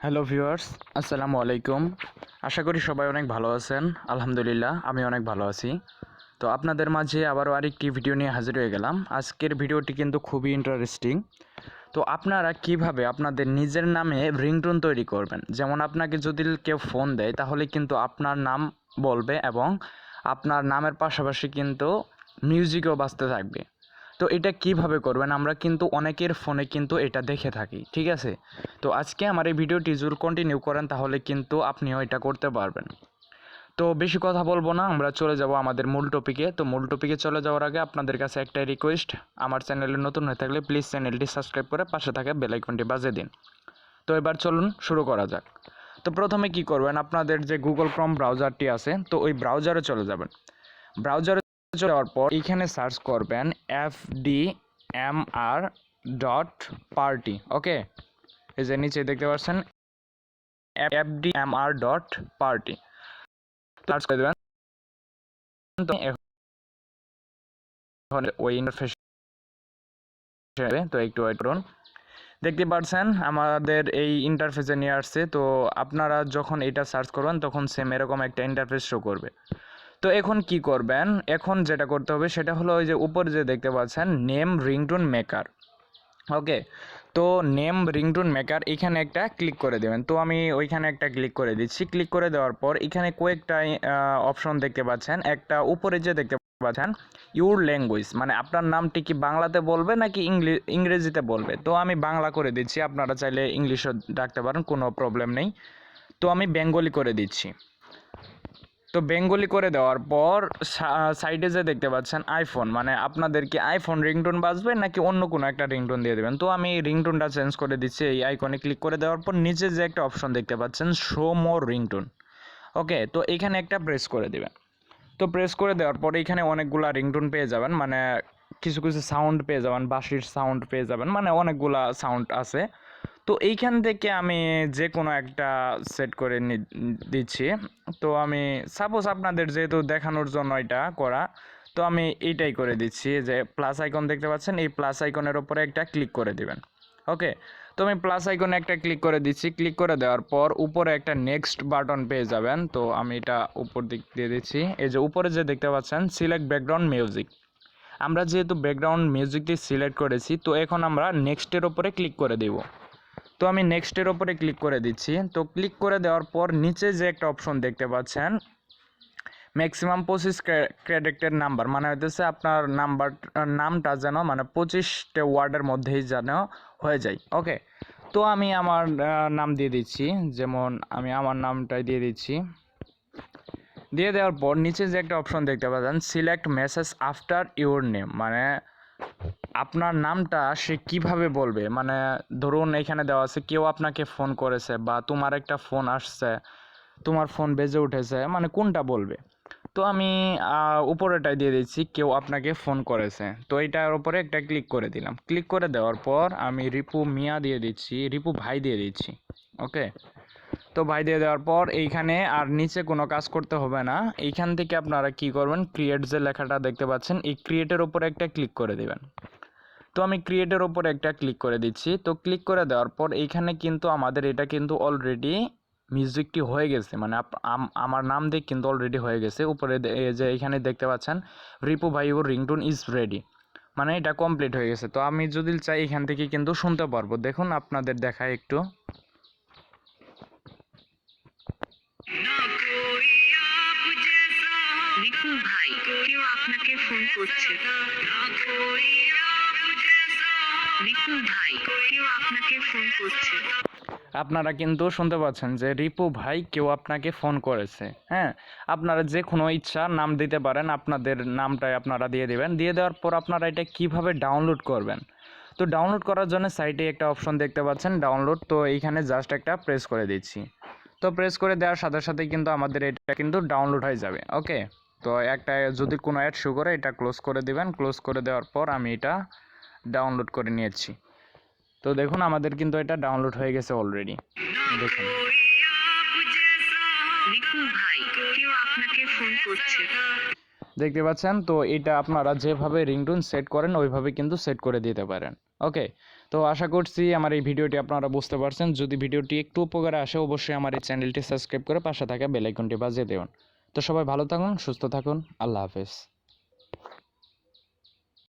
Hello viewers, আসসালামু আলাইকুম। আশা করি সবাই অনেক ভালো আছেন। আলহামদুলিল্লাহ, আমি অনেক ভালো আছি। তো আপনাদের মাঝে আবারও আরেকটি ভিডিও নিয়ে হাজির হয়ে গেলাম। আজকের ভিডিওটি কিন্তু খুবই ইন্টারেস্টিং। তো আপনারা কিভাবে আপনাদের নিজের নামে রিংটোন তৈরি করবেন। যেমন আপনাকে যদি কেউ ফোন দেয় তাহলে কিন্তু আপনার নাম বলবে এবং আপনার নামের পাশাপাশি কিন্তু মিউজিকও বাজতে থাকবে। তো এটা কিভাবে করবেন আমরা কিন্তু অনেকের ফোনে কিন্তু এটা দেখে থাকি, ঠিক আছে? তো আজকে আমার এই ভিডিওটি যদি কন্টিনিউ করেন তাহলে কিন্তু আপনিও এটা করতে পারবেন। তো বেশি কথা বলবো না, আমরা চলে যাব আমাদের মূল টপিকে। তো মূল টপিকে চলে যাওয়ার আগে আপনাদের কাছে একটাই রিকোয়েস্ট, আমার চ্যানেলে নতুন হয়ে থাকলে প্লিজ চ্যানেলটি সাবস্ক্রাইব করে পাশে থাকা বেল আইকনটি বাজিয়ে দিন। তো এবার চলুন শুরু করা যাক। তো প্রথমে কি করবেন, আপনাদের যে গুগল ক্রোম ব্রাউজারটি আছে তো ওই ব্রাউজারে চলে যাবেন। ব্রাউজারে যাওয়ার পর এইখানে সার্চ করবেন fdmr.party। ওকে, এই যে নিচে দেখতে পাচ্ছেন fdmr.party, সার্চ করে দেবেন। তো এখন ওই ইন্টারফেস তো একটু ওয়েট করুন। দেখতে পাচ্ছেন আমাদের এই ইন্টারফেসে নিয়ে আসছে। তো আপনারা যখন এটা সার্চ করবেন তখন সেম এরকম একটা ইন্টারফেস শো করবে। তো এখন কি করবেন, এখন যেটা করতে হবে সেটা হলো ওই যে উপরে যে দেখতে পাচ্ছেন নেম রিংটোন মেকার। ওকে, তো নেম রিংটোন মেকার এখানে একটা ক্লিক করে দেবেন। তো আমি ওইখানে একটা ক্লিক করে দিচ্ছি। ক্লিক করে দেওয়ার পর এখানে কয়েকটা অপশন দেখতে পাচ্ছেন। একটা উপরে যে দেখতে পাচ্ছেন ইউর ল্যাঙ্গুয়েজ, মানে আপনার নামটি কি বাংলাতে বলবে নাকি ইংরেজিতে বলবে। তো আমি বাংলা করে দিচ্ছি, আপনারা চাইলে ইংলিশও ডাকতে পারেন, কোনো প্রবলেম নেই। তো আমি বেঙ্গলি করে দিচ্ছি। তো বেঙ্গলি করে দেওয়ার পর সাইডে যে দেখতে পাচ্ছেন আইফোন, মানে আপনাদের কি আইফোন রিংটোন বাজবে নাকি অন্য কোনো একটা রিংটোন দিয়ে দেবেন। তো আমি রিংটোনটা চেঞ্জ করে দিচ্ছি। এই আইকনে ক্লিক করে দেওয়ার পর নিচে যে একটা অপশন দেখতে পাচ্ছেন শো মোর রিংটোন। ওকে, তো এখানে একটা প্রেস করে দেবেন। তো প্রেস করে দেওয়ার পর এখানে অনেকগুলা রিংটোন পেয়ে যাবেন, মানে কিছু কিছু সাউন্ড পেয়ে যাবেন, বাঁশির সাউন্ড পেয়ে যাবেন, মানে অনেকগুলা সাউন্ড আছে। তো এইখান থেকে আমি যে কোনো একটা সেট করে দিচ্ছি। তো আমি সাপোজ আপনাদের যেহেতু দেখানোর জন্য এটা করা, তো আমি এইটাই করে দিচ্ছি। যে প্লাস আইকন দেখতে পাচ্ছেন, এই প্লাস আইকনের ওপরে একটা ক্লিক করে দিবেন। ওকে, তো আমি প্লাস আইকনে একটা ক্লিক করে দিচ্ছি। ক্লিক করে দেওয়ার পর উপরে একটা নেক্সট বাটন পেয়ে যাবেন। তো আমি এটা উপর দিক দিয়ে দিচ্ছি। এই যে উপরে যে দেখতে পাচ্ছেন সিলেক্ট ব্যাকগ্রাউন্ড মিউজিক, আমরা যেহেতু ব্যাকগ্রাউন্ড মিউজিকটি সিলেক্ট করেছি তো এখন আমরা নেক্সটের ওপরে ক্লিক করে দেব। তো আমি নেক্সটের ওপরে ক্লিক করে দিচ্ছি। তো ক্লিক করে দেওয়ার পর নিচে যে একটা অপশন দেখতে পাচ্ছেন ম্যাক্সিমাম 25 ক্যারেক্টার নাম্বার, মানে হইতেছে আপনার নামটা যেন মানে 25টা ওয়ার্ডের মধ্যেই যেন হয়ে যায়। ওকে, তো আমি আমার নাম দিয়ে দিচ্ছি, যেমন আমি আমার নামটাই দিয়ে দিচ্ছি। দিয়ে দেওয়ার পর নিচে যে একটা অপশন দেখতে পাচ্ছেন select message after your name, মানে আপনার নামটা সে কিভাবে বলবে। মানে ধরুন এখানে দেওয়া আছে কেউ আপনাকে ফোন করেছে বা তোমার একটা ফোন আসছে, তোমার ফোন বেজে উঠেছে, মানে কোনটা বলবে। তো আমি উপরেটাই দিয়ে দিচ্ছি কেউ আপনাকে ফোন করেছে। তো এইটার উপরে একটা ক্লিক করে দিলাম। ক্লিক করে দেওয়ার পর আমি রিপু মিয়া দিয়ে দিচ্ছি, রিপু ভাই দিয়ে দিচ্ছি। ওকে, তো ভাই দিয়ে দেওয়ার পর এইখানে আর নিচে কোনো কাজ করতে হবে না। এইখান থেকে আপনারা কি করবেন, ক্রিয়েট যে লেখাটা দেখতে পাচ্ছেন এই ক্রিয়েটের উপরে একটা ক্লিক করে দিবেন। তো আমি ক্রিয়েটের ওপর একটা ক্লিক করে দিচ্ছি। তো ক্লিক করে দেওয়ার পর এইখানে কিন্তু আমাদের এটা কিন্তু অলরেডি মিউজিকটি হয়ে গেছে, মানে আমার নাম দিয়ে কিন্তু অলরেডি হয়ে গেছে। উপরে যে এখানে দেখতে পাচ্ছেন রিপু ভাই ওর রিংটোন ইজ রেডি, মানে এটা কমপ্লিট হয়ে গেছে। তো আমি যদি চাই এখান থেকে কিন্তু শুনতে পারবো। দেখুন আপনাদের দেখায় একটু। রিপু ভাই, কেউ আপনাকে ফোন করছে। রিপু ভাই, কেউ আপনাকে ফোন করছে। আপনারা কিন্তু শুনতে পাচ্ছেন যে রিপু ভাই কেউ আপনাকে ফোন করেছে। হ্যাঁ, আপনারা যে কোনো ইচ্ছা নাম দিতে পারেন, আপনাদের নামটাই আপনারা দিয়ে দেবেন। দিয়ে দেওয়ার পর আপনারা এটা কিভাবে ডাউনলোড করবেন। তো ডাউনলোড করার জন্য সাইটে একটা অপশন দেখতে পাচ্ছেন ডাউনলোড, তো এইখানে জাস্ট একটা প্রেস করে দিচ্ছি। তো প্রেস করে দেওয়ার সাথে সাথে কিন্তু আমাদের এটা কিন্তু ডাউনলোড হয়ে যাবে। ওকে, তো একটা যদি কোনো অ্যাড শো করে এটা ক্লোজ করে দিবেন। ক্লোজ করে দেওয়ার পর আমি এটা ডাউনলোড করে নিয়েছি। তো দেখুন আমাদের কিন্তু এটা ডাউনলোড হয়ে গেছে অলরেডি, দেখুন। রিপু ভাই, কেউ আপনাকে ফোন করছে। দেখতে পাচ্ছেন, তো এটা আপনারা যেভাবে রিংটোন সেট করেন ওইভাবে কিন্তু সেট করে দিতে পারেন। ওকে, তো আশা করছি আমার এই ভিডিওটি আপনারা বুঝতে পারছেন। যদি ভিডিওটি একটু উপকারে আসে অবশ্যই আমার এই চ্যানেলটি সাবস্ক্রাইব করে পাশে থাকা বেল আইকনটি বাজিয়ে দেবেন। তো সবাই ভালো থাকুন, সুস্থ থাকুন, আল্লাহ হাফেজ।